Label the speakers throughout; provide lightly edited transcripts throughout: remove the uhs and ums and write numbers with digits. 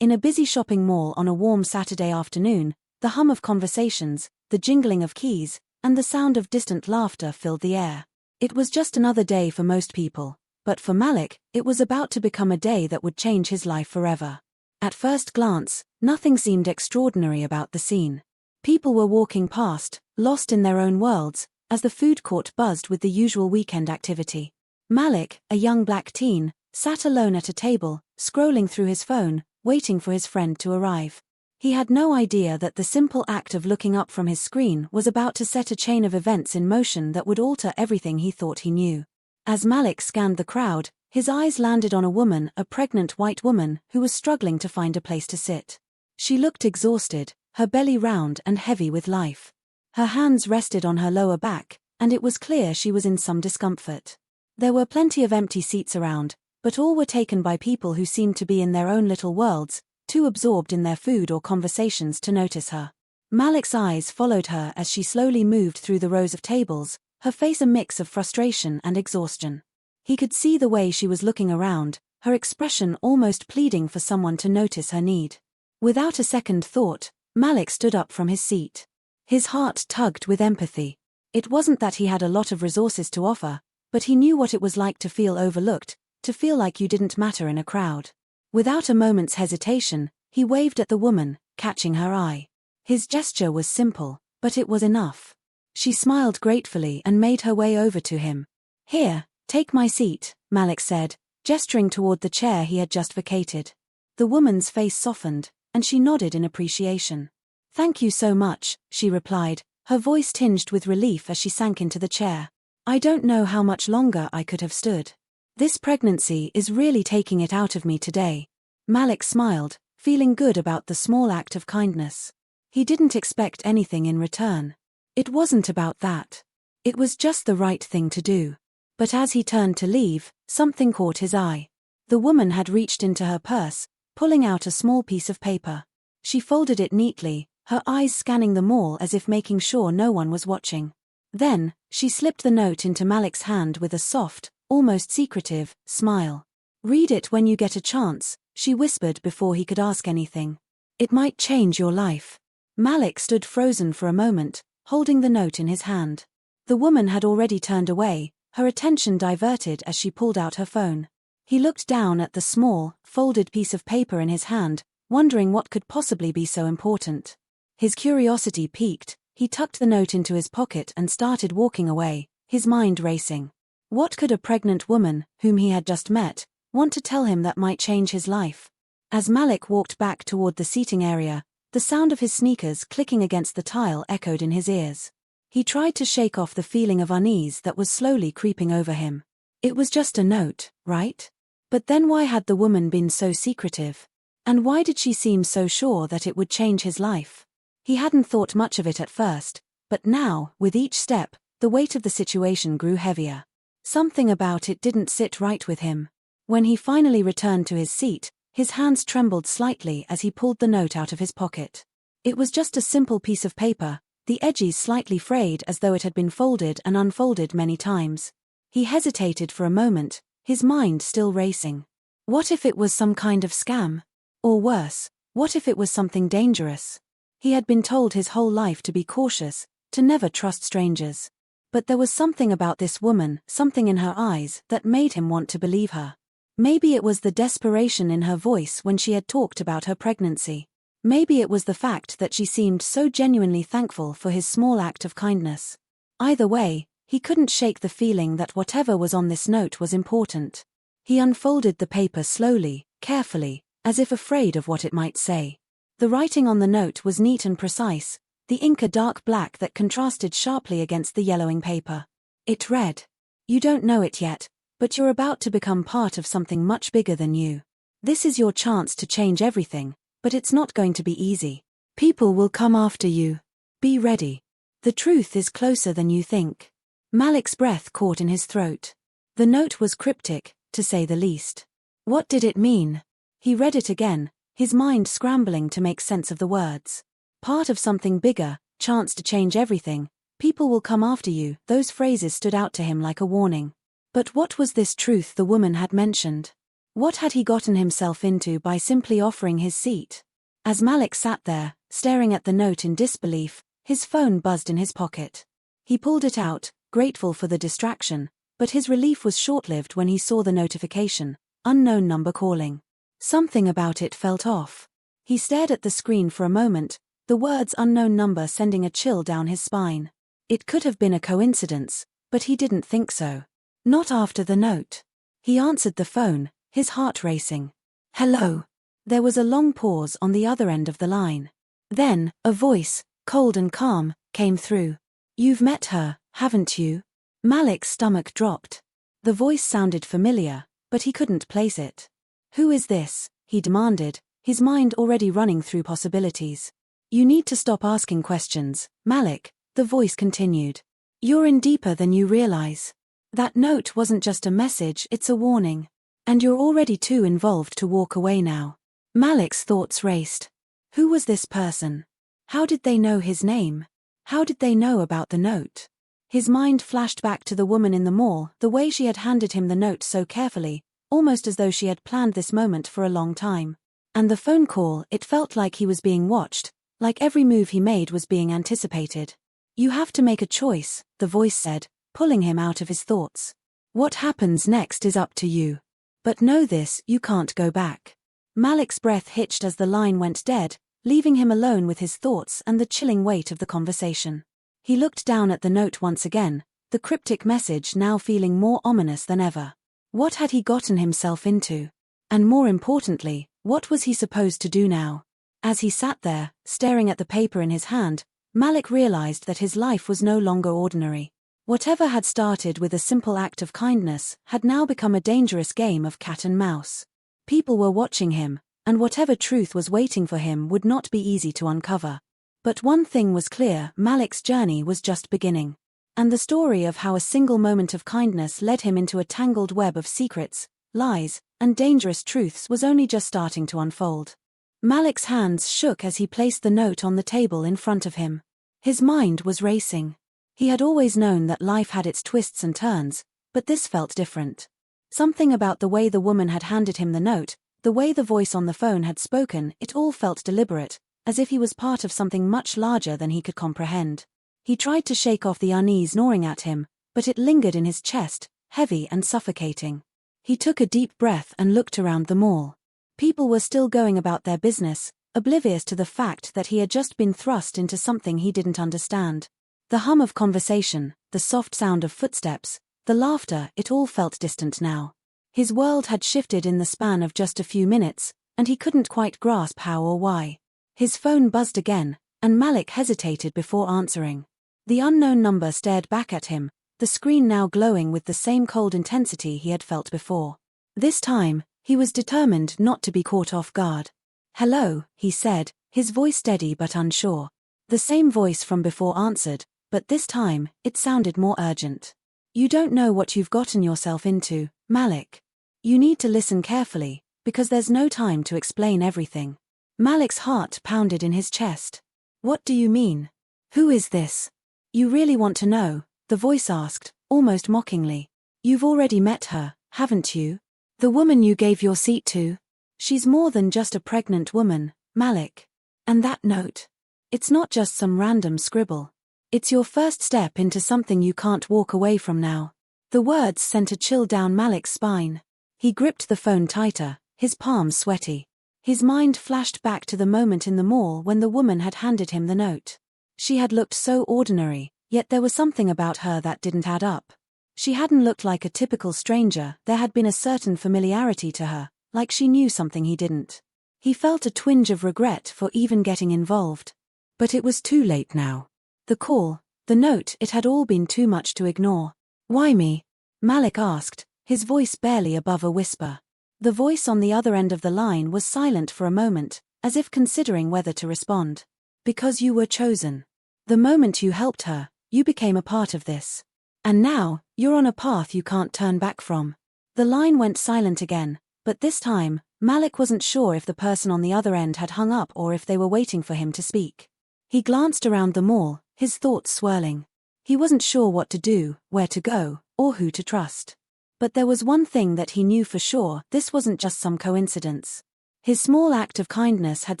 Speaker 1: In a busy shopping mall on a warm Saturday afternoon, the hum of conversations, the jingling of keys, and the sound of distant laughter filled the air. It was just another day for most people, but for Malik, it was about to become a day that would change his life forever. At first glance, nothing seemed extraordinary about the scene. People were walking past, lost in their own worlds, as the food court buzzed with the usual weekend activity. Malik, a young black teen, sat alone at a table, scrolling through his phone, waiting for his friend to arrive. He had no idea that the simple act of looking up from his screen was about to set a chain of events in motion that would alter everything he thought he knew. As Malik scanned the crowd, his eyes landed on a woman, a pregnant white woman, who was struggling to find a place to sit. She looked exhausted, her belly round and heavy with life. Her hands rested on her lower back, and it was clear she was in some discomfort. There were plenty of empty seats around, but all were taken by people who seemed to be in their own little worlds, too absorbed in their food or conversations to notice her. Malik's eyes followed her as she slowly moved through the rows of tables, her face a mix of frustration and exhaustion. He could see the way she was looking around, her expression almost pleading for someone to notice her need. Without a second thought, Malik stood up from his seat. His heart tugged with empathy. It wasn't that he had a lot of resources to offer, but he knew what it was like to feel overlooked, to feel like you didn't matter in a crowd. Without a moment's hesitation, he waved at the woman, catching her eye. His gesture was simple, but it was enough. She smiled gratefully and made her way over to him. "Here, take my seat," Malik said, gesturing toward the chair he had just vacated. The woman's face softened, and she nodded in appreciation. "Thank you so much," she replied, her voice tinged with relief as she sank into the chair. "I don't know how much longer I could have stood. This pregnancy is really taking it out of me today." Malik smiled, feeling good about the small act of kindness. He didn't expect anything in return. It wasn't about that. It was just the right thing to do. But as he turned to leave, something caught his eye. The woman had reached into her purse, pulling out a small piece of paper. She folded it neatly, her eyes scanning the mall as if making sure no one was watching. Then, she slipped the note into Malik's hand with a soft, almost secretive, smile. "Read it when you get a chance," she whispered before he could ask anything. "It might change your life." Malik stood frozen for a moment, holding the note in his hand. The woman had already turned away, her attention diverted as she pulled out her phone. He looked down at the small, folded piece of paper in his hand, wondering what could possibly be so important. His curiosity piqued, he tucked the note into his pocket and started walking away, his mind racing. What could a pregnant woman, whom he had just met, want to tell him that might change his life? As Malik walked back toward the seating area, the sound of his sneakers clicking against the tile echoed in his ears. He tried to shake off the feeling of unease that was slowly creeping over him. It was just a note, right? But then why had the woman been so secretive? And why did she seem so sure that it would change his life? He hadn't thought much of it at first, but now, with each step, the weight of the situation grew heavier. Something about it didn't sit right with him. When he finally returned to his seat, his hands trembled slightly as he pulled the note out of his pocket. It was just a simple piece of paper, the edges slightly frayed as though it had been folded and unfolded many times. He hesitated for a moment, his mind still racing. What if it was some kind of scam? Or worse, what if it was something dangerous? He had been told his whole life to be cautious, to never trust strangers. But there was something about this woman, something in her eyes, that made him want to believe her. Maybe it was the desperation in her voice when she had talked about her pregnancy. Maybe it was the fact that she seemed so genuinely thankful for his small act of kindness. Either way, he couldn't shake the feeling that whatever was on this note was important. He unfolded the paper slowly, carefully, as if afraid of what it might say. The writing on the note was neat and precise, the ink a dark black that contrasted sharply against the yellowing paper. It read, "You don't know it yet, but you're about to become part of something much bigger than you. This is your chance to change everything, but it's not going to be easy. People will come after you. Be ready. The truth is closer than you think." Malik's breath caught in his throat. The note was cryptic, to say the least. What did it mean? He read it again, his mind scrambling to make sense of the words. Part of something bigger, chance to change everything, people will come after you. Those phrases stood out to him like a warning. But what was this truth the woman had mentioned? What had he gotten himself into by simply offering his seat? As Malik sat there, staring at the note in disbelief, his phone buzzed in his pocket. He pulled it out, grateful for the distraction, but his relief was short-lived when he saw the notification, unknown number calling. Something about it felt off. He stared at the screen for a moment, the words unknown number sending a chill down his spine. It could have been a coincidence, but he didn't think so. Not after the note. He answered the phone, his heart racing. Hello. There was a long pause on the other end of the line. Then, a voice, cold and calm, came through. You've met her, haven't you? Malik's stomach dropped. The voice sounded familiar, but he couldn't place it. Who is this? He demanded, his mind already running through possibilities. You need to stop asking questions, Malik, the voice continued. You're in deeper than you realize. That note wasn't just a message, it's a warning. And you're already too involved to walk away now. Malik's thoughts raced. Who was this person? How did they know his name? How did they know about the note? His mind flashed back to the woman in the mall, the way she had handed him the note so carefully, almost as though she had planned this moment for a long time. And the phone call, it felt like he was being watched, like every move he made was being anticipated. You have to make a choice, the voice said, pulling him out of his thoughts. What happens next is up to you. But know this, you can't go back. Malik's breath hitched as the line went dead, leaving him alone with his thoughts and the chilling weight of the conversation. He looked down at the note once again, the cryptic message now feeling more ominous than ever. What had he gotten himself into? And more importantly, what was he supposed to do now? As he sat there, staring at the paper in his hand, Malik realized that his life was no longer ordinary. Whatever had started with a simple act of kindness had now become a dangerous game of cat and mouse. People were watching him, and whatever truth was waiting for him would not be easy to uncover. But one thing was clear, Malik's journey was just beginning. And the story of how a single moment of kindness led him into a tangled web of secrets, lies, and dangerous truths was only just starting to unfold. Malik's hands shook as he placed the note on the table in front of him. His mind was racing. He had always known that life had its twists and turns, but this felt different. Something about the way the woman had handed him the note, the way the voice on the phone had spoken, it all felt deliberate, as if he was part of something much larger than he could comprehend. He tried to shake off the unease gnawing at him, but it lingered in his chest, heavy and suffocating. He took a deep breath and looked around the mall. People were still going about their business, oblivious to the fact that he had just been thrust into something he didn't understand. The hum of conversation, the soft sound of footsteps, the laughter, it all felt distant now. His world had shifted in the span of just a few minutes, and he couldn't quite grasp how or why. His phone buzzed again, and Malik hesitated before answering. The unknown number stared back at him, the screen now glowing with the same cold intensity he had felt before. This time, he was determined not to be caught off guard. Hello, he said, his voice steady but unsure. The same voice from before answered, but this time, it sounded more urgent. You don't know what you've gotten yourself into, Malik. You need to listen carefully, because there's no time to explain everything. Malik's heart pounded in his chest. What do you mean? Who is this? You really want to know, the voice asked, almost mockingly. You've already met her, haven't you? The woman you gave your seat to? She's more than just a pregnant woman, Malik. And that note? It's not just some random scribble. It's your first step into something you can't walk away from now. The words sent a chill down Malik's spine. He gripped the phone tighter, his palms sweaty. His mind flashed back to the moment in the mall when the woman had handed him the note. She had looked so ordinary, yet there was something about her that didn't add up. She hadn't looked like a typical stranger, there had been a certain familiarity to her, like she knew something he didn't. He felt a twinge of regret for even getting involved. But it was too late now. The call, the note, it had all been too much to ignore. Why me? Malik asked, his voice barely above a whisper. The voice on the other end of the line was silent for a moment, as if considering whether to respond. Because you were chosen. The moment you helped her, you became a part of this. And now, you're on a path you can't turn back from. The line went silent again, but this time, Malik wasn't sure if the person on the other end had hung up or if they were waiting for him to speak. He glanced around the mall, his thoughts swirling. He wasn't sure what to do, where to go, or who to trust. But there was one thing that he knew for sure: this wasn't just some coincidence. His small act of kindness had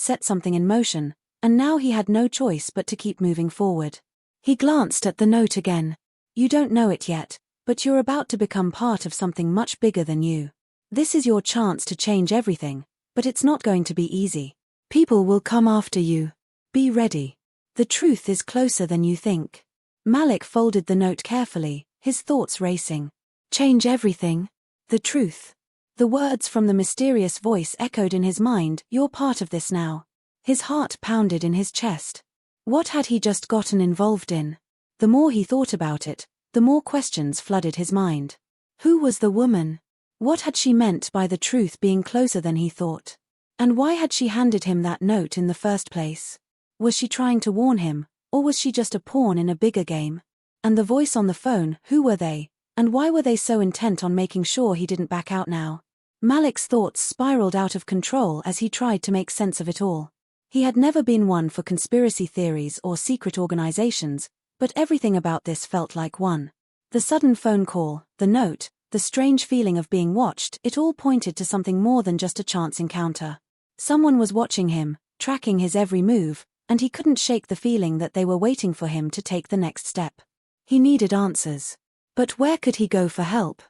Speaker 1: set something in motion, and now he had no choice but to keep moving forward. He glanced at the note again. You don't know it yet, but you're about to become part of something much bigger than you. This is your chance to change everything, but it's not going to be easy. People will come after you. Be ready. The truth is closer than you think. Malik folded the note carefully, his thoughts racing. Change everything? The truth. The words from the mysterious voice echoed in his mind. You're part of this now. His heart pounded in his chest. What had he just gotten involved in? The more he thought about it, the more questions flooded his mind. Who was the woman? What had she meant by the truth being closer than he thought? And why had she handed him that note in the first place? Was she trying to warn him, or was she just a pawn in a bigger game? And the voice on the phone, who were they? And why were they so intent on making sure he didn't back out now? Malik's thoughts spiraled out of control as he tried to make sense of it all. He had never been one for conspiracy theories or secret organizations, but everything about this felt like one. The sudden phone call, the note, the strange feeling of being watched, it all pointed to something more than just a chance encounter. Someone was watching him, tracking his every move, and he couldn't shake the feeling that they were waiting for him to take the next step. He needed answers. But where could he go for help?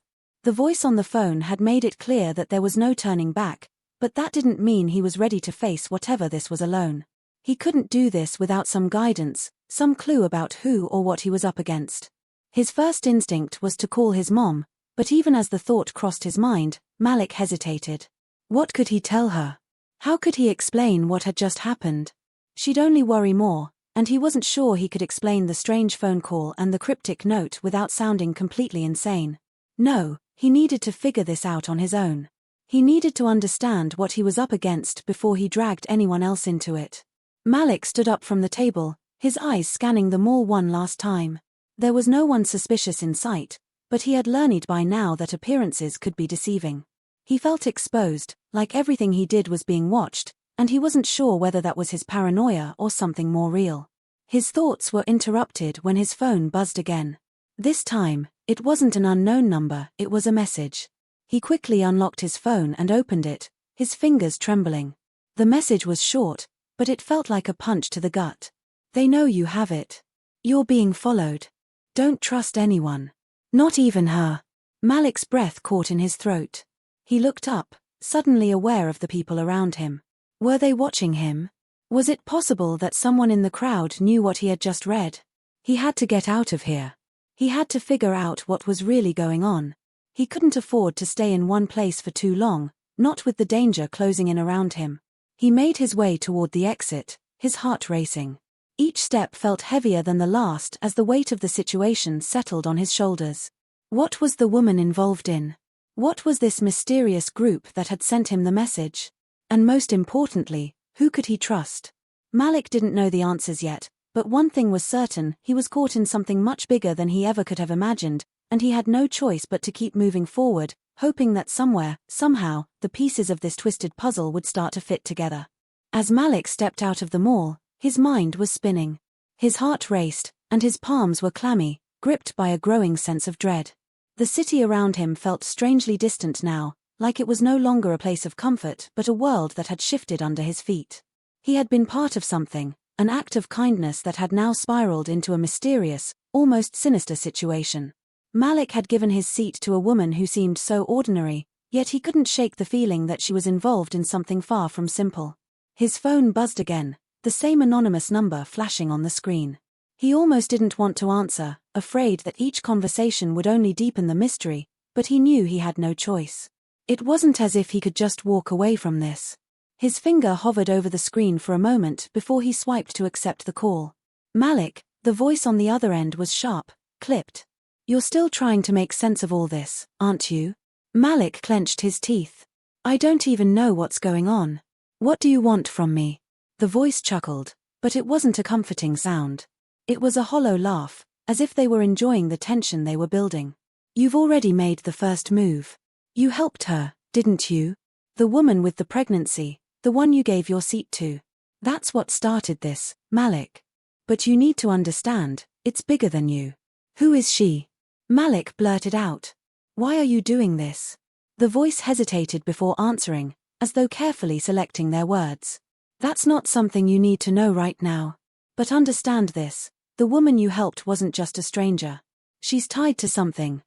Speaker 1: The voice on the phone had made it clear that there was no turning back, but that didn't mean he was ready to face whatever this was alone. He couldn't do this without some guidance, some clue about who or what he was up against. His first instinct was to call his mom, but even as the thought crossed his mind, Malik hesitated. What could he tell her? How could he explain what had just happened? She'd only worry more, and he wasn't sure he could explain the strange phone call and the cryptic note without sounding completely insane. No, he needed to figure this out on his own. He needed to understand what he was up against before he dragged anyone else into it. Malik stood up from the table, his eyes scanning the mall one last time. There was no one suspicious in sight, but he had learned by now that appearances could be deceiving. He felt exposed, like everything he did was being watched, and he wasn't sure whether that was his paranoia or something more real. His thoughts were interrupted when his phone buzzed again. This time, it wasn't an unknown number, it was a message. He quickly unlocked his phone and opened it, his fingers trembling. The message was short, but it felt like a punch to the gut. They know you have it. You're being followed. Don't trust anyone. Not even her. Malik's breath caught in his throat. He looked up, suddenly aware of the people around him. Were they watching him? Was it possible that someone in the crowd knew what he had just read? He had to get out of here. He had to figure out what was really going on. He couldn't afford to stay in one place for too long, not with the danger closing in around him. He made his way toward the exit, his heart racing. Each step felt heavier than the last as the weight of the situation settled on his shoulders. What was the woman involved in? What was this mysterious group that had sent him the message? And most importantly, who could he trust? Malik didn't know the answers yet, but one thing was certain: he was caught in something much bigger than he ever could have imagined, and he had no choice but to keep moving forward, hoping that somewhere, somehow, the pieces of this twisted puzzle would start to fit together. As Malik stepped out of the mall, his mind was spinning. His heart raced, and his palms were clammy, gripped by a growing sense of dread. The city around him felt strangely distant now, like it was no longer a place of comfort but a world that had shifted under his feet. He had been part of something, an act of kindness that had now spiraled into a mysterious, almost sinister situation. Malik had given his seat to a woman who seemed so ordinary, yet he couldn't shake the feeling that she was involved in something far from simple. His phone buzzed again, the same anonymous number flashing on the screen. He almost didn't want to answer, afraid that each conversation would only deepen the mystery, but he knew he had no choice. It wasn't as if he could just walk away from this. His finger hovered over the screen for a moment before he swiped to accept the call. Malik, the voice on the other end was sharp, clipped. You're still trying to make sense of all this, aren't you? Malik clenched his teeth. I don't even know what's going on. What do you want from me? The voice chuckled, but it wasn't a comforting sound. It was a hollow laugh, as if they were enjoying the tension they were building. You've already made the first move. You helped her, didn't you? The woman with the pregnancy, the one you gave your seat to. That's what started this, Malik. But you need to understand, it's bigger than you. Who is she? Malik blurted out. Why are you doing this? The voice hesitated before answering, as though carefully selecting their words. That's not something you need to know right now. But understand this, the woman you helped wasn't just a stranger. She's tied to something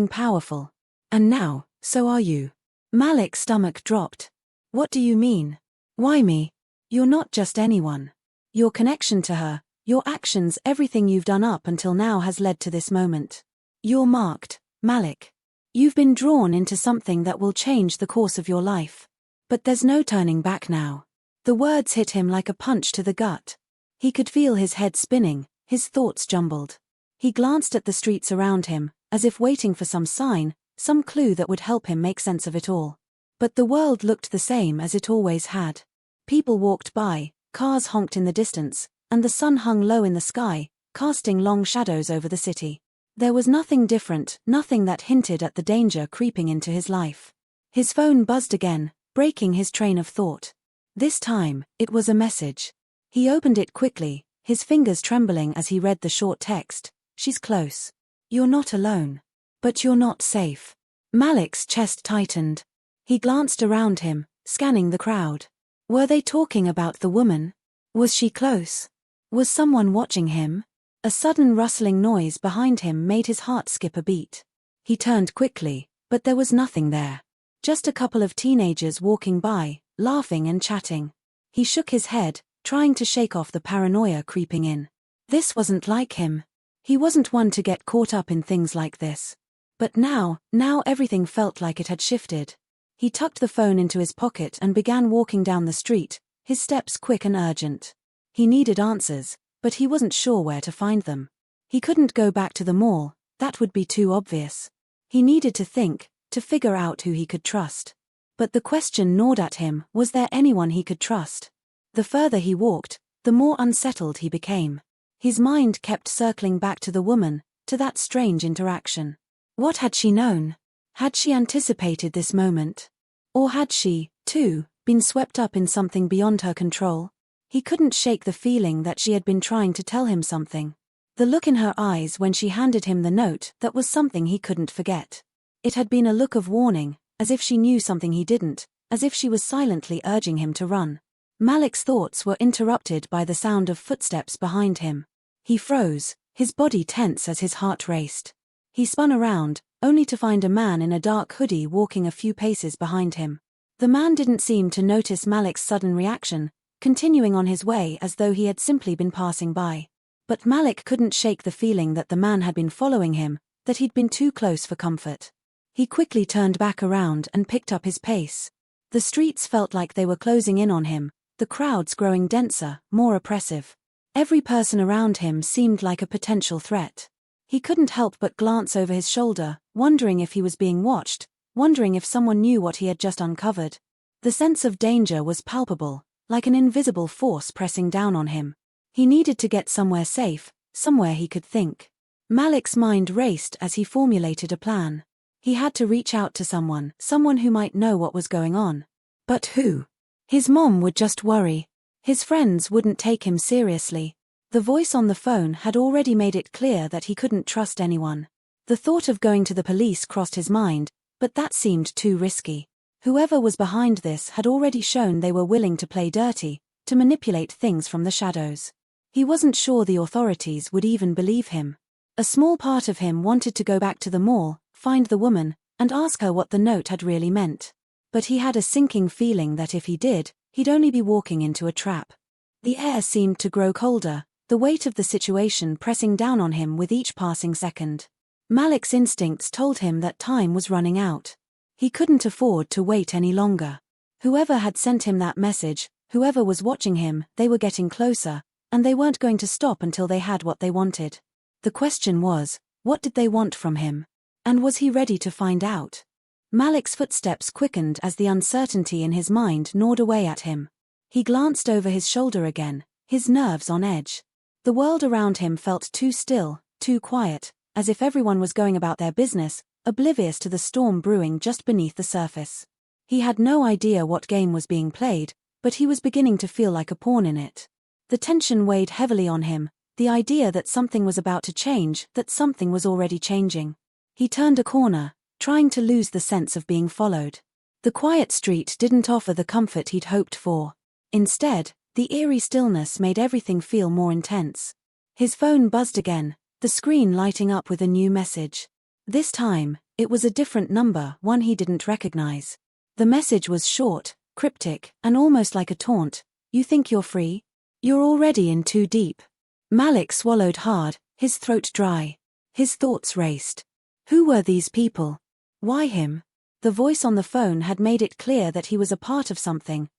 Speaker 1: powerful. And now, so are you. Malik's stomach dropped. What do you mean? Why me? You're not just anyone. Your connection to her, your actions, everything you've done up until now has led to this moment. You're marked, Malik. You've been drawn into something that will change the course of your life. But there's no turning back now. The words hit him like a punch to the gut. He could feel his head spinning, his thoughts jumbled. He glanced at the streets around him, as if waiting for some sign, some clue that would help him make sense of it all. But the world looked the same as it always had. People walked by, cars honked in the distance, and the sun hung low in the sky, casting long shadows over the city. There was nothing different, nothing that hinted at the danger creeping into his life. His phone buzzed again, breaking his train of thought. This time, it was a message. He opened it quickly, his fingers trembling as he read the short text. She's close. You're not alone. But you're not safe. Malik's chest tightened. He glanced around him, scanning the crowd. Were they talking about the woman? Was she close? Was someone watching him? A sudden rustling noise behind him made his heart skip a beat. He turned quickly, but there was nothing there. Just a couple of teenagers walking by, laughing and chatting. He shook his head, trying to shake off the paranoia creeping in. This wasn't like him. He wasn't one to get caught up in things like this. But now everything felt like it had shifted. He tucked the phone into his pocket and began walking down the street, his steps quick and urgent. He needed answers, but he wasn't sure where to find them. He couldn't go back to the mall, that would be too obvious. He needed to think, to figure out who he could trust. But the question gnawed at him, was there anyone he could trust? The further he walked, the more unsettled he became. His mind kept circling back to the woman, to that strange interaction. What had she known? Had she anticipated this moment? Or had she, too, been swept up in something beyond her control? He couldn't shake the feeling that she had been trying to tell him something. The look in her eyes when she handed him the note, that was something he couldn't forget. It had been a look of warning, as if she knew something he didn't, as if she was silently urging him to run. Malik's thoughts were interrupted by the sound of footsteps behind him. He froze, his body tense as his heart raced. He spun around, only to find a man in a dark hoodie walking a few paces behind him. The man didn't seem to notice Malik's sudden reaction, continuing on his way as though he had simply been passing by. But Malik couldn't shake the feeling that the man had been following him, that he'd been too close for comfort. He quickly turned back around and picked up his pace. The streets felt like they were closing in on him, the crowds growing denser, more oppressive. Every person around him seemed like a potential threat. He couldn't help but glance over his shoulder, wondering if he was being watched, wondering if someone knew what he had just uncovered. The sense of danger was palpable, like an invisible force pressing down on him. He needed to get somewhere safe, somewhere he could think. Malik's mind raced as he formulated a plan. He had to reach out to someone who might know what was going on. But who? His mom would just worry. His friends wouldn't take him seriously. The voice on the phone had already made it clear that he couldn't trust anyone. The thought of going to the police crossed his mind, but that seemed too risky. Whoever was behind this had already shown they were willing to play dirty, to manipulate things from the shadows. He wasn't sure the authorities would even believe him. A small part of him wanted to go back to the mall, find the woman, and ask her what the note had really meant. But he had a sinking feeling that if he did, he'd only be walking into a trap. The air seemed to grow colder, the weight of the situation pressing down on him with each passing second. Malik's instincts told him that time was running out. He couldn't afford to wait any longer. Whoever had sent him that message, whoever was watching him, they were getting closer, and they weren't going to stop until they had what they wanted. The question was, what did they want from him? And was he ready to find out? Malik's footsteps quickened as the uncertainty in his mind gnawed away at him. He glanced over his shoulder again, his nerves on edge. The world around him felt too still, too quiet, as if everyone was going about their business, oblivious to the storm brewing just beneath the surface. He had no idea what game was being played, but he was beginning to feel like a pawn in it. The tension weighed heavily on him, the idea that something was about to change, that something was already changing. He turned a corner, trying to lose the sense of being followed. The quiet street didn't offer the comfort he'd hoped for. Instead, the eerie stillness made everything feel more intense. His phone buzzed again, the screen lighting up with a new message. This time, it was a different number, one he didn't recognize. The message was short, cryptic, and almost like a taunt. "You think you're free? You're already in too deep." Malik swallowed hard, his throat dry. His thoughts raced. Who were these people? Why him? The voice on the phone had made it clear that he was a part of something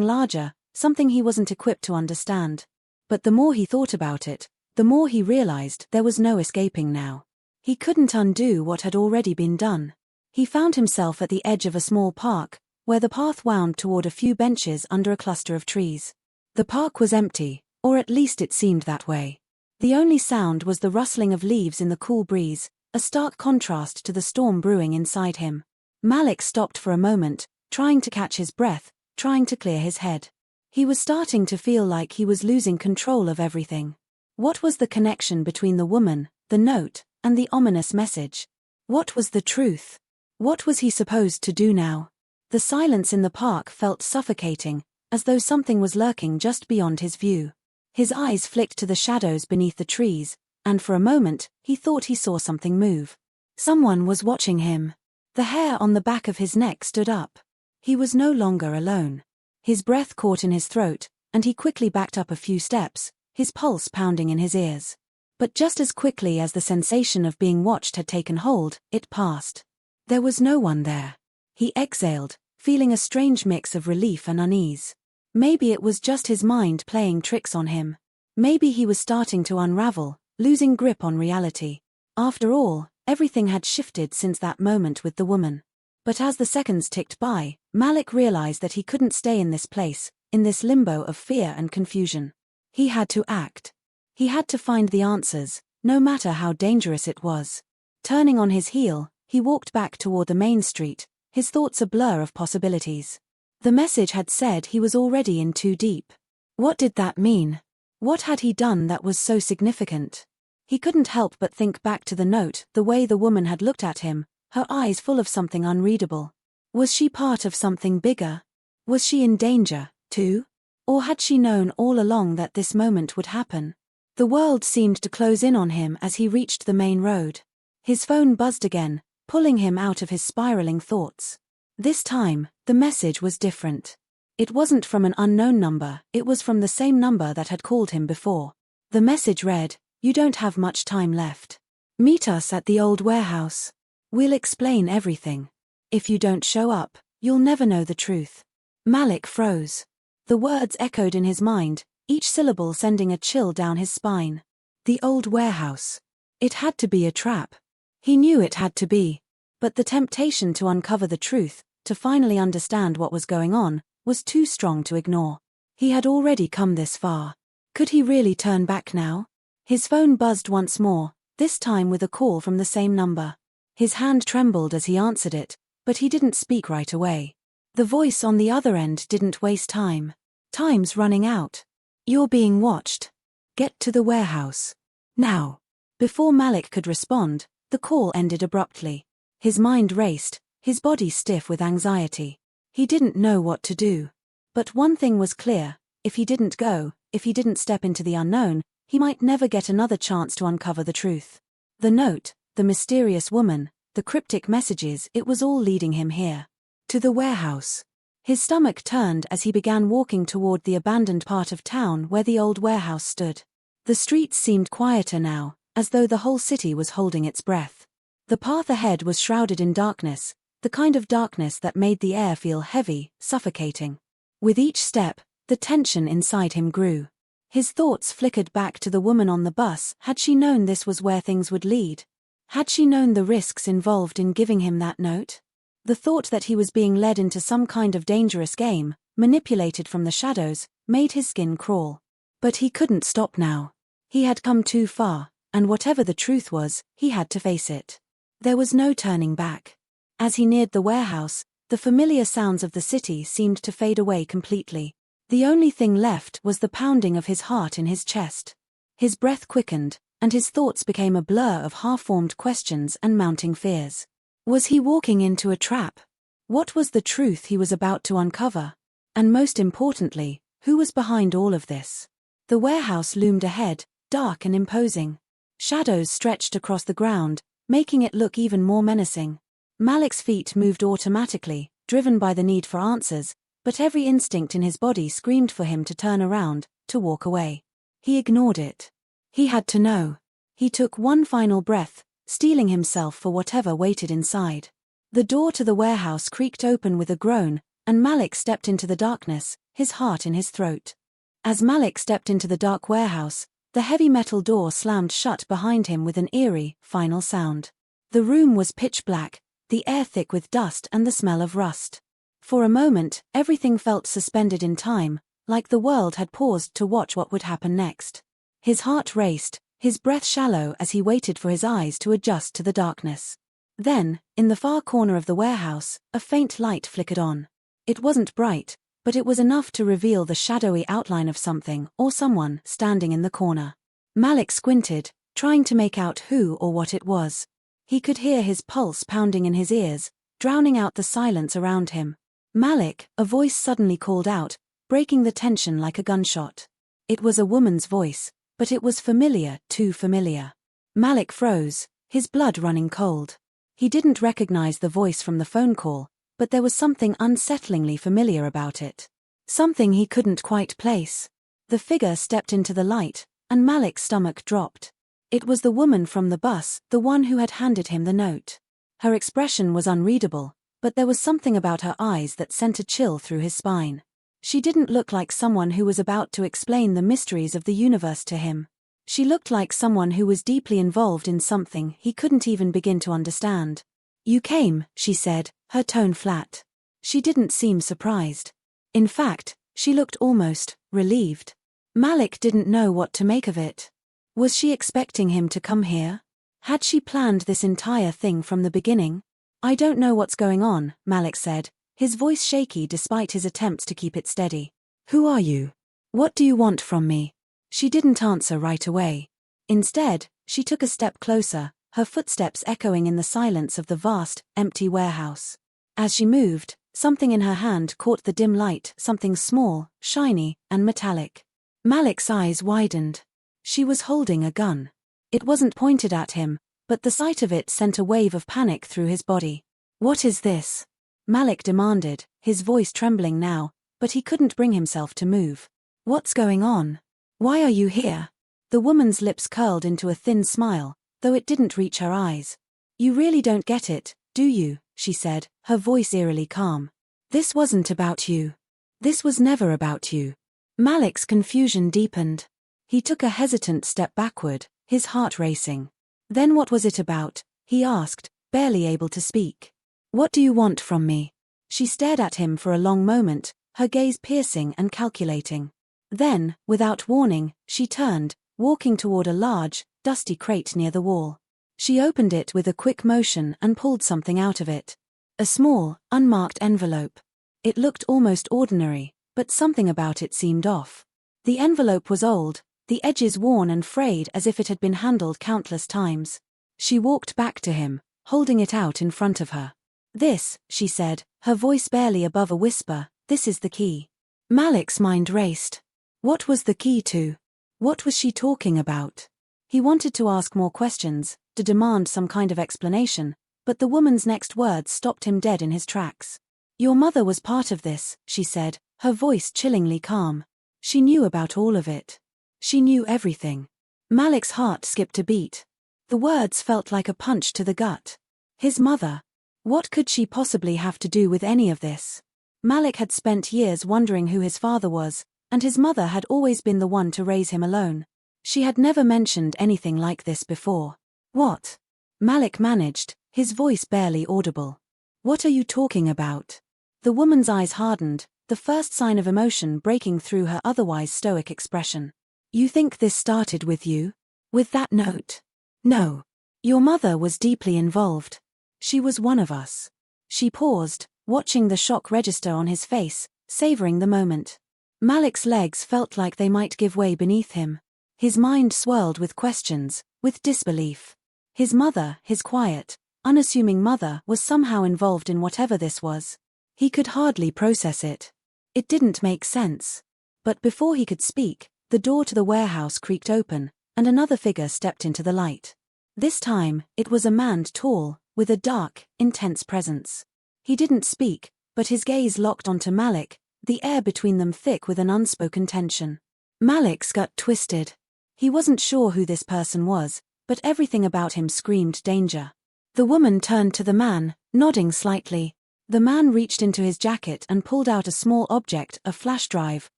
Speaker 1: larger, something he wasn't equipped to understand. But the more he thought about it, the more he realized there was no escaping now. He couldn't undo what had already been done. He found himself at the edge of a small park, where the path wound toward a few benches under a cluster of trees. The park was empty, or at least it seemed that way. The only sound was the rustling of leaves in the cool breeze, a stark contrast to the storm brewing inside him. Malik stopped for a moment, trying to catch his breath, trying to clear his head. He was starting to feel like he was losing control of everything. What was the connection between the woman, the note, and the ominous message? What was the truth? What was he supposed to do now? The silence in the park felt suffocating, as though something was lurking just beyond his view. His eyes flicked to the shadows beneath the trees, and for a moment, he thought he saw something move. Someone was watching him. The hair on the back of his neck stood up. He was no longer alone. His breath caught in his throat, and he quickly backed up a few steps, his pulse pounding in his ears. But just as quickly as the sensation of being watched had taken hold, it passed. There was no one there. He exhaled, feeling a strange mix of relief and unease. Maybe it was just his mind playing tricks on him. Maybe he was starting to unravel, losing grip on reality. After all, everything had shifted since that moment with the woman. But as the seconds ticked by, Malik realized that he couldn't stay in this place, in this limbo of fear and confusion. He had to act. He had to find the answers, no matter how dangerous it was. Turning on his heel, he walked back toward the main street, his thoughts a blur of possibilities. The message had said he was already in too deep. What did that mean? What had he done that was so significant? He couldn't help but think back to the note, the way the woman had looked at him, her eyes full of something unreadable. Was she part of something bigger? Was she in danger, too? Or had she known all along that this moment would happen? The world seemed to close in on him as he reached the main road. His phone buzzed again, pulling him out of his spiraling thoughts. This time, the message was different. It wasn't from an unknown number, it was from the same number that had called him before. The message read, "You don't have much time left. Meet us at the old warehouse. We'll explain everything. If you don't show up, you'll never know the truth." Malik froze. The words echoed in his mind, each syllable sending a chill down his spine. The old warehouse. It had to be a trap. He knew it had to be. But the temptation to uncover the truth, to finally understand what was going on, was too strong to ignore. He had already come this far. Could he really turn back now? His phone buzzed once more, this time with a call from the same number. His hand trembled as he answered it, but he didn't speak right away. The voice on the other end didn't waste time. "Time's running out. You're being watched. Get to the warehouse. Now." Before Malik could respond, the call ended abruptly. His mind raced, his body stiff with anxiety. He didn't know what to do. But one thing was clear, if he didn't go, if he didn't step into the unknown, he might never get another chance to uncover the truth. The note, the mysterious woman, the cryptic messages, it was all leading him here. To the warehouse. His stomach turned as he began walking toward the abandoned part of town where the old warehouse stood. The streets seemed quieter now, as though the whole city was holding its breath. The path ahead was shrouded in darkness, the kind of darkness that made the air feel heavy, suffocating. With each step, the tension inside him grew. His thoughts flickered back to the woman on the bus. Had she known this was where things would lead? Had she known the risks involved in giving him that note? The thought that he was being led into some kind of dangerous game, manipulated from the shadows, made his skin crawl. But he couldn't stop now. He had come too far, and whatever the truth was, he had to face it. There was no turning back. As he neared the warehouse, the familiar sounds of the city seemed to fade away completely. The only thing left was the pounding of his heart in his chest. His breath quickened, and his thoughts became a blur of half-formed questions and mounting fears. Was he walking into a trap? What was the truth he was about to uncover? And most importantly, who was behind all of this? The warehouse loomed ahead, dark and imposing. Shadows stretched across the ground, making it look even more menacing. Malik's feet moved automatically, driven by the need for answers, but every instinct in his body screamed for him to turn around, to walk away. He ignored it. He had to know. He took one final breath, steeling himself for whatever waited inside. The door to the warehouse creaked open with a groan, and Malik stepped into the darkness, his heart in his throat. As Malik stepped into the dark warehouse, the heavy metal door slammed shut behind him with an eerie, final sound. The room was pitch black, the air thick with dust and the smell of rust. For a moment, everything felt suspended in time, like the world had paused to watch what would happen next. His heart raced, his breath shallow as he waited for his eyes to adjust to the darkness. Then, in the far corner of the warehouse, a faint light flickered on. It wasn't bright, but it was enough to reveal the shadowy outline of something or someone standing in the corner. Malik squinted, trying to make out who or what it was. He could hear his pulse pounding in his ears, drowning out the silence around him. "Malik," a voice suddenly called out, breaking the tension like a gunshot. It was a woman's voice, but it was familiar, too familiar. Malik froze, his blood running cold. He didn't recognize the voice from the phone call, but there was something unsettlingly familiar about it. Something he couldn't quite place. The figure stepped into the light, and Malik's stomach dropped. It was the woman from the bus, the one who had handed him the note. Her expression was unreadable, but there was something about her eyes that sent a chill through his spine. She didn't look like someone who was about to explain the mysteries of the universe to him. She looked like someone who was deeply involved in something he couldn't even begin to understand. "You came," she said, her tone flat. She didn't seem surprised. In fact, she looked almost relieved. Malik didn't know what to make of it. Was she expecting him to come here? Had she planned this entire thing from the beginning? "I don't know what's going on," Malik said, his voice shaky despite his attempts to keep it steady. "Who are you? What do you want from me?" She didn't answer right away. Instead, she took a step closer, her footsteps echoing in the silence of the vast, empty warehouse. As she moved, something in her hand caught the dim light, something small, shiny, and metallic. Malik's eyes widened. She was holding a gun. It wasn't pointed at him, but the sight of it sent a wave of panic through his body. "What is this?" Malik demanded, his voice trembling now, but he couldn't bring himself to move. "What's going on? Why are you here?" The woman's lips curled into a thin smile, though it didn't reach her eyes. "You really don't get it, do you?" she said, her voice eerily calm. "This wasn't about you. This was never about you." Malik's confusion deepened. He took a hesitant step backward, his heart racing. "Then what was it about?" he asked, barely able to speak. "What do you want from me?" She stared at him for a long moment, her gaze piercing and calculating. Then, without warning, she turned, walking toward a large, dusty crate near the wall. She opened it with a quick motion and pulled something out of it. A small, unmarked envelope. It looked almost ordinary, but something about it seemed off. The envelope was old, the edges worn and frayed as if it had been handled countless times. She walked back to him, holding it out in front of her. "This," she said, her voice barely above a whisper, "this is the key." Malik's mind raced. What was the key to? What was she talking about? He wanted to ask more questions, to demand some kind of explanation, but the woman's next words stopped him dead in his tracks. "Your mother was part of this," she said, her voice chillingly calm. "She knew about all of it. She knew everything." Malik's heart skipped a beat. The words felt like a punch to the gut. His mother. What could she possibly have to do with any of this? Malik had spent years wondering who his father was, and his mother had always been the one to raise him alone. She had never mentioned anything like this before. "What?" Malik managed, his voice barely audible. "What are you talking about?" The woman's eyes hardened, the first sign of emotion breaking through her otherwise stoic expression. "You think this started with you? With that note?" "No. Your mother was deeply involved. She was one of us." She paused, watching the shock register on his face, savoring the moment. Malik's legs felt like they might give way beneath him. His mind swirled with questions, with disbelief. His mother, his quiet, unassuming mother was somehow involved in whatever this was. He could hardly process it. It didn't make sense. But before he could speak, the door to the warehouse creaked open, and another figure stepped into the light. This time, it was a man tall, with a dark, intense presence. He didn't speak, but his gaze locked onto Malik, the air between them thick with an unspoken tension. Malik's gut twisted. He wasn't sure who this person was, but everything about him screamed danger. The woman turned to the man, nodding slightly. The man reached into his jacket and pulled out a small object, a flash drive,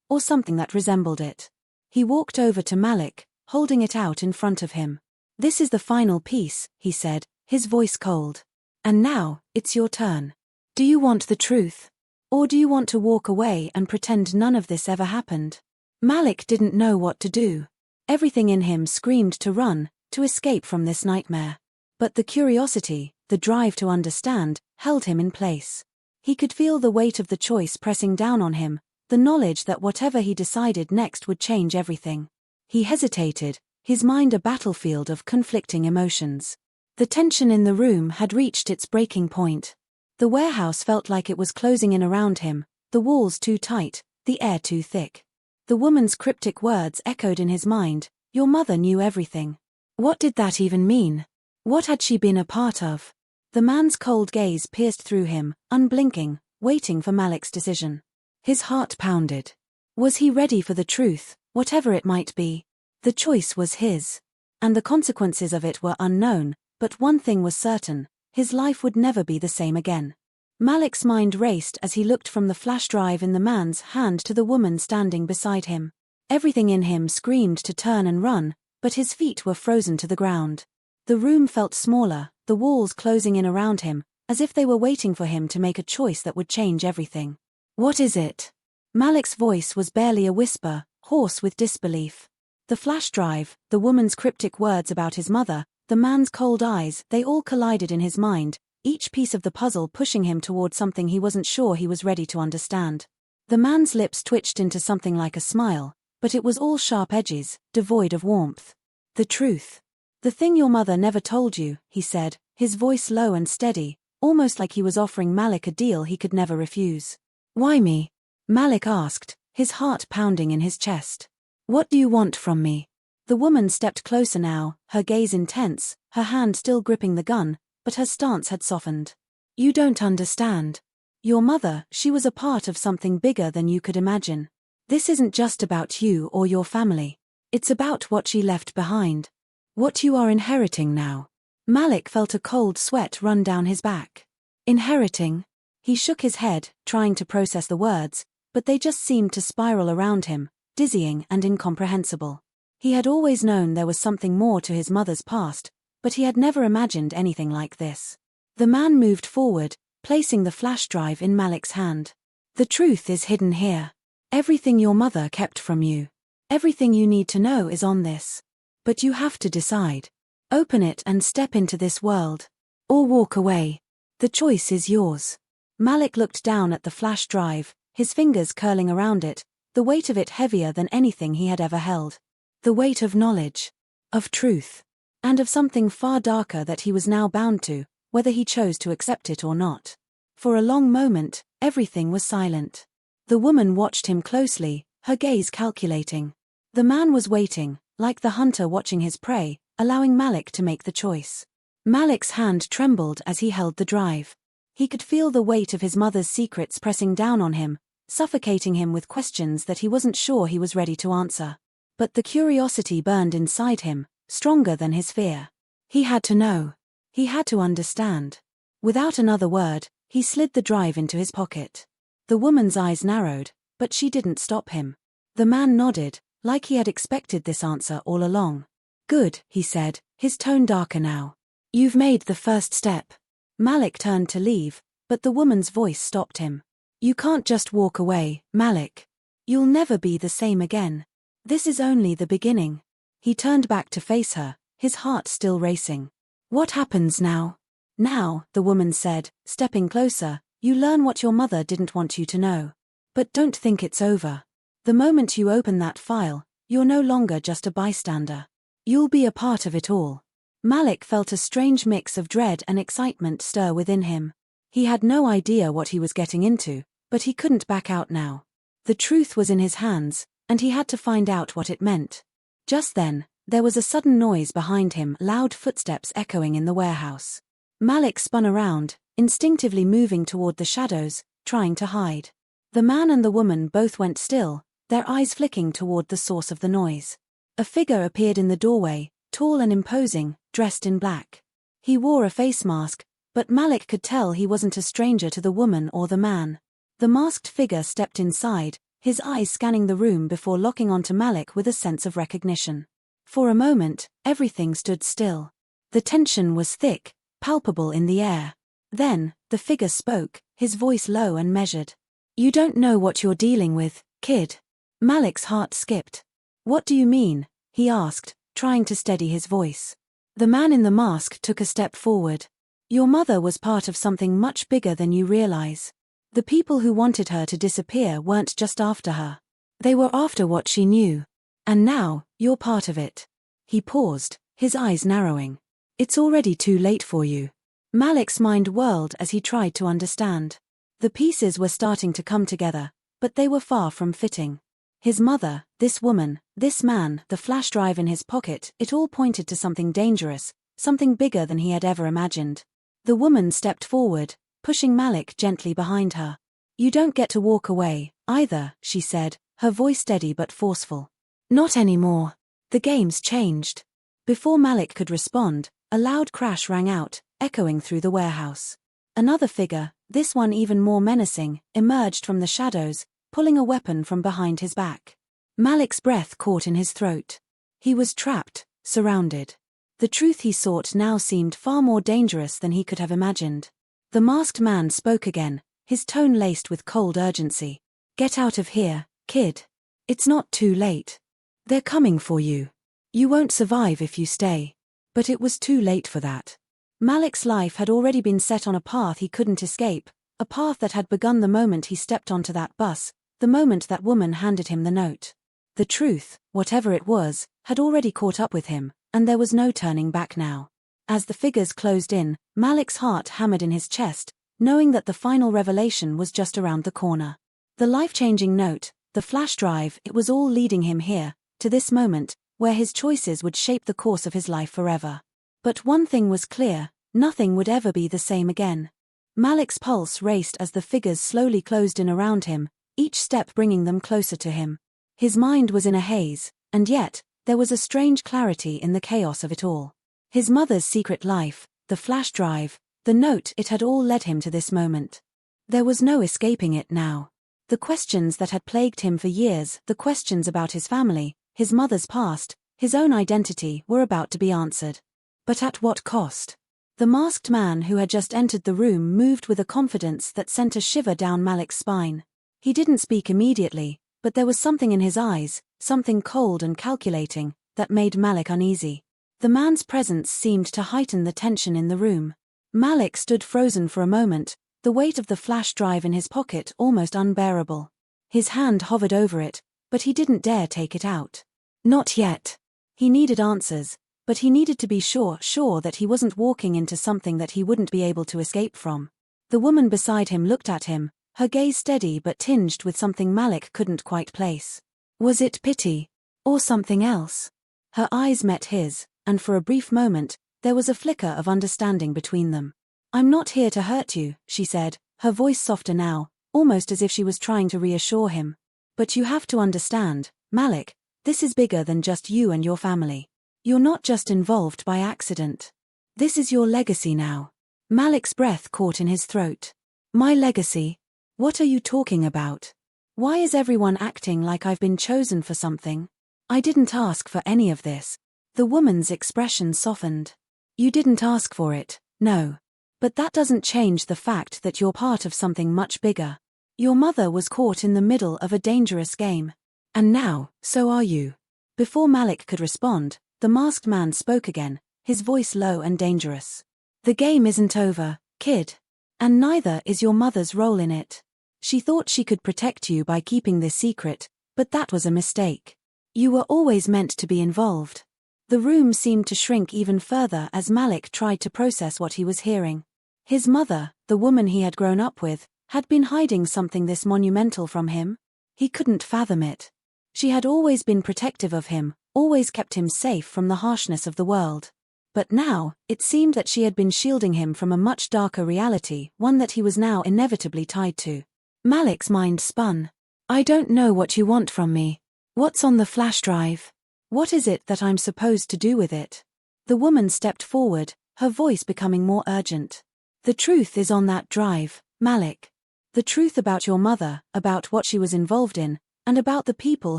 Speaker 1: or something that resembled it. He walked over to Malik, holding it out in front of him. "This is the final piece," he said, his voice cold. "And now, it's your turn. Do you want the truth? Or do you want to walk away and pretend none of this ever happened?" Malik didn't know what to do. Everything in him screamed to run, to escape from this nightmare. But the curiosity, the drive to understand, held him in place. He could feel the weight of the choice pressing down on him, the knowledge that whatever he decided next would change everything. He hesitated, his mind a battlefield of conflicting emotions. The tension in the room had reached its breaking point. The warehouse felt like it was closing in around him, the walls too tight, the air too thick. The woman's cryptic words echoed in his mind, "Your mother knew everything." What did that even mean? What had she been a part of? The man's cold gaze pierced through him, unblinking, waiting for Malik's decision. His heart pounded. Was he ready for the truth, whatever it might be? The choice was his. And the consequences of it were unknown, but one thing was certain, his life would never be the same again. Malik's mind raced as he looked from the flash drive in the man's hand to the woman standing beside him. Everything in him screamed to turn and run, but his feet were frozen to the ground. The room felt smaller, the walls closing in around him, as if they were waiting for him to make a choice that would change everything. "What is it?" Malik's voice was barely a whisper, hoarse with disbelief. The flash drive, the woman's cryptic words about his mother, the man's cold eyes, they all collided in his mind, each piece of the puzzle pushing him toward something he wasn't sure he was ready to understand. The man's lips twitched into something like a smile, but it was all sharp edges, devoid of warmth. "The truth. The thing your mother never told you," he said, his voice low and steady, almost like he was offering Malik a deal he could never refuse. "Why me?" Malik asked, his heart pounding in his chest. "What do you want from me?" The woman stepped closer now, her gaze intense, her hand still gripping the gun, but her stance had softened. "You don't understand. Your mother, she was a part of something bigger than you could imagine. This isn't just about you or your family. It's about what she left behind. What you are inheriting now." Malik felt a cold sweat run down his back. Inheriting? He shook his head, trying to process the words, but they just seemed to spiral around him, dizzying and incomprehensible. He had always known there was something more to his mother's past, but he had never imagined anything like this. The man moved forward, placing the flash drive in Malik's hand. "The truth is hidden here. Everything your mother kept from you. Everything you need to know is on this. But you have to decide. Open it and step into this world. Or walk away. The choice is yours." Malik looked down at the flash drive, his fingers curling around it, the weight of it heavier than anything he had ever held. The weight of knowledge. Of truth. And of something far darker that he was now bound to, whether he chose to accept it or not. For a long moment, everything was silent. The woman watched him closely, her gaze calculating. The man was waiting, like the hunter watching his prey, allowing Malik to make the choice. Malik's hand trembled as he held the drive. He could feel the weight of his mother's secrets pressing down on him, suffocating him with questions that he wasn't sure he was ready to answer. But the curiosity burned inside him, stronger than his fear. He had to know. He had to understand. Without another word, he slid the drive into his pocket. The woman's eyes narrowed, but she didn't stop him. The man nodded, like he had expected this answer all along. "Good," he said, his tone darker now. "You've made the first step." Malik turned to leave, but the woman's voice stopped him. "You can't just walk away, Malik. You'll never be the same again. This is only the beginning." He turned back to face her, his heart still racing. "What happens now?" "Now," the woman said, stepping closer, "you learn what your mother didn't want you to know. But don't think it's over. The moment you open that file, you're no longer just a bystander. You'll be a part of it all." Malik felt a strange mix of dread and excitement stir within him. He had no idea what he was getting into, but he couldn't back out now. The truth was in his hands, and he had to find out what it meant. Just then, there was a sudden noise behind him, loud footsteps echoing in the warehouse. Malik spun around, instinctively moving toward the shadows, trying to hide. The man and the woman both went still, their eyes flicking toward the source of the noise. A figure appeared in the doorway, tall and imposing, dressed in black. He wore a face mask, but Malik could tell he wasn't a stranger to the woman or the man. The masked figure stepped inside, his eyes scanning the room before locking onto Malik with a sense of recognition. For a moment, everything stood still. The tension was thick, palpable in the air. Then, the figure spoke, his voice low and measured. "You don't know what you're dealing with, kid." Malik's heart skipped. "What do you mean?" he asked, trying to steady his voice. The man in the mask took a step forward. "Your mother was part of something much bigger than you realize. The people who wanted her to disappear weren't just after her. They were after what she knew. And now, you're part of it." He paused, his eyes narrowing. "It's already too late for you." Malik's mind whirled as he tried to understand. The pieces were starting to come together, but they were far from fitting. His mother, this woman, this man, the flash drive in his pocket, it all pointed to something dangerous, something bigger than he had ever imagined. The woman stepped forward, pushing Malik gently behind her. "You don't get to walk away, either," she said, her voice steady but forceful. "Not anymore. The game's changed." Before Malik could respond, a loud crash rang out, echoing through the warehouse. Another figure, this one even more menacing, emerged from the shadows, pulling a weapon from behind his back. Malik's breath caught in his throat. He was trapped, surrounded. The truth he sought now seemed far more dangerous than he could have imagined. The masked man spoke again, his tone laced with cold urgency. "Get out of here, kid. It's not too late. They're coming for you. You won't survive if you stay." But it was too late for that. Malik's life had already been set on a path he couldn't escape, a path that had begun the moment he stepped onto that bus, the moment that woman handed him the note. The truth, whatever it was, had already caught up with him, and there was no turning back now. As the figures closed in, Malik's heart hammered in his chest, knowing that the final revelation was just around the corner. The life-changing note, the flash drive, it was all leading him here, to this moment, where his choices would shape the course of his life forever. But one thing was clear, nothing would ever be the same again. Malik's pulse raced as the figures slowly closed in around him, each step bringing them closer to him. His mind was in a haze, and yet, there was a strange clarity in the chaos of it all. His mother's secret life, the flash drive, the note, it had all led him to this moment. There was no escaping it now. The questions that had plagued him for years, the questions about his family, his mother's past, his own identity, were about to be answered. But at what cost? The masked man who had just entered the room moved with a confidence that sent a shiver down Malik's spine. He didn't speak immediately, but there was something in his eyes, something cold and calculating, that made Malik uneasy. The man's presence seemed to heighten the tension in the room. Malik stood frozen for a moment, the weight of the flash drive in his pocket almost unbearable. His hand hovered over it, but he didn't dare take it out. Not yet. He needed answers, but he needed to be sure that he wasn't walking into something that he wouldn't be able to escape from. The woman beside him looked at him, her gaze steady but tinged with something Malik couldn't quite place. Was it pity? Or something else? Her eyes met his, and for a brief moment, there was a flicker of understanding between them. "I'm not here to hurt you," she said, her voice softer now, almost as if she was trying to reassure him. "But you have to understand, Malik, this is bigger than just you and your family. You're not just involved by accident. This is your legacy now." Malik's breath caught in his throat. "My legacy? What are you talking about? Why is everyone acting like I've been chosen for something? I didn't ask for any of this." The woman's expression softened. "You didn't ask for it, no. But that doesn't change the fact that you're part of something much bigger. Your mother was caught in the middle of a dangerous game. And now, so are you." Before Malik could respond, the masked man spoke again, his voice low and dangerous. "The game isn't over, kid. And neither is your mother's role in it. She thought she could protect you by keeping this secret, but that was a mistake. You were always meant to be involved. The room seemed to shrink even further as Malik tried to process what he was hearing. His mother, the woman he had grown up with, had been hiding something this monumental from him. He couldn't fathom it. She had always been protective of him, always kept him safe from the harshness of the world. But now, it seemed that she had been shielding him from a much darker reality, one that he was now inevitably tied to. Malik's mind spun. I don't know what you want from me. What's on the flash drive? What is it that I'm supposed to do with it? The woman stepped forward, her voice becoming more urgent. The truth is on that drive, Malik. The truth about your mother, about what she was involved in, and about the people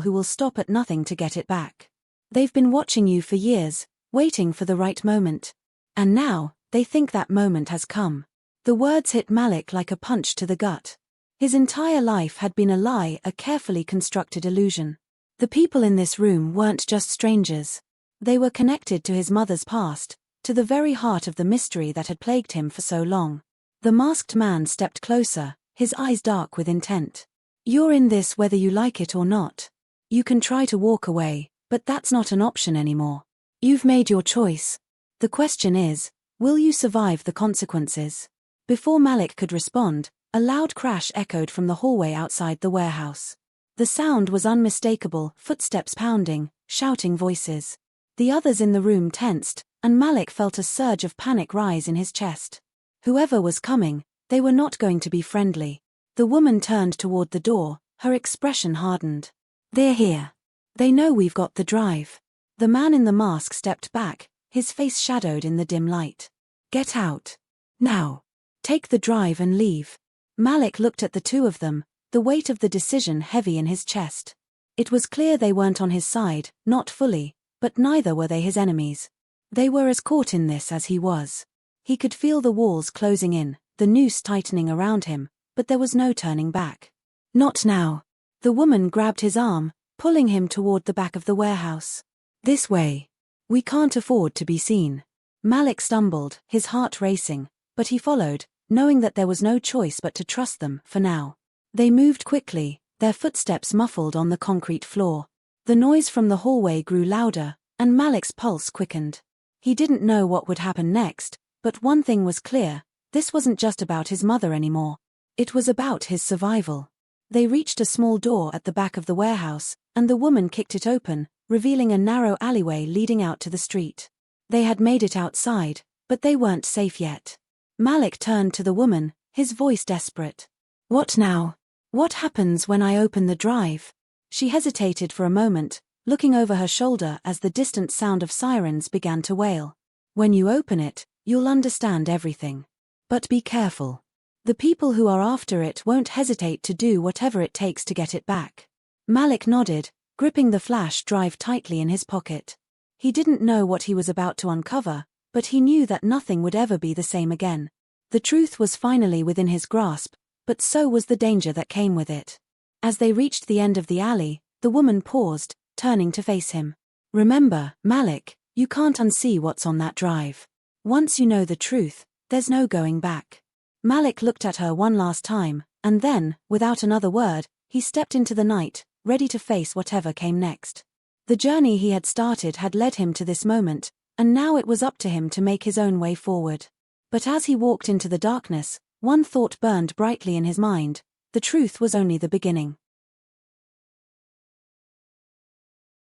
Speaker 1: who will stop at nothing to get it back. They've been watching you for years, waiting for the right moment. And now, they think that moment has come. The words hit Malik like a punch to the gut. His entire life had been a lie, a carefully constructed illusion. The people in this room weren't just strangers. They were connected to his mother's past, to the very heart of the mystery that had plagued him for so long. The masked man stepped closer, his eyes dark with intent. You're in this whether you like it or not. You can try to walk away, but that's not an option anymore. You've made your choice. The question is, will you survive the consequences? Before Malik could respond, a loud crash echoed from the hallway outside the warehouse. The sound was unmistakable, footsteps pounding, shouting voices. The others in the room tensed, and Malik felt a surge of panic rise in his chest. Whoever was coming, they were not going to be friendly. The woman turned toward the door, her expression hardened. They're here. They know we've got the drive. The man in the mask stepped back, his face shadowed in the dim light. Get out. Now. Take the drive and leave. Malik looked at the two of them, the weight of the decision heavy in his chest. It was clear they weren't on his side, not fully, but neither were they his enemies. They were as caught in this as he was. He could feel the walls closing in, the noose tightening around him, but there was no turning back. Not now. The woman grabbed his arm, pulling him toward the back of the warehouse. This way. We can't afford to be seen. Malik stumbled, his heart racing, but he followed, knowing that there was no choice but to trust them, for now. They moved quickly, their footsteps muffled on the concrete floor. The noise from the hallway grew louder, and Malik's pulse quickened. He didn't know what would happen next, but one thing was clear, this wasn't just about his mother anymore. It was about his survival. They reached a small door at the back of the warehouse, and the woman kicked it open, revealing a narrow alleyway leading out to the street. They had made it outside, but they weren't safe yet. Malik turned to the woman, his voice desperate. What now? What happens when I open the drive? She hesitated for a moment, looking over her shoulder as the distant sound of sirens began to wail. When you open it, you'll understand everything. But be careful. The people who are after it won't hesitate to do whatever it takes to get it back. Malik nodded, gripping the flash drive tightly in his pocket. He didn't know what he was about to uncover, but he knew that nothing would ever be the same again. The truth was finally within his grasp, but so was the danger that came with it. As they reached the end of the alley, the woman paused, turning to face him. Remember, Malik, you can't unsee what's on that drive. Once you know the truth, there's no going back. Malik looked at her one last time, and then, without another word, he stepped into the night, ready to face whatever came next. The journey he had started had led him to this moment, and now it was up to him to make his own way forward. But as he walked into the darkness, one thought burned brightly in his mind: the truth was only the beginning.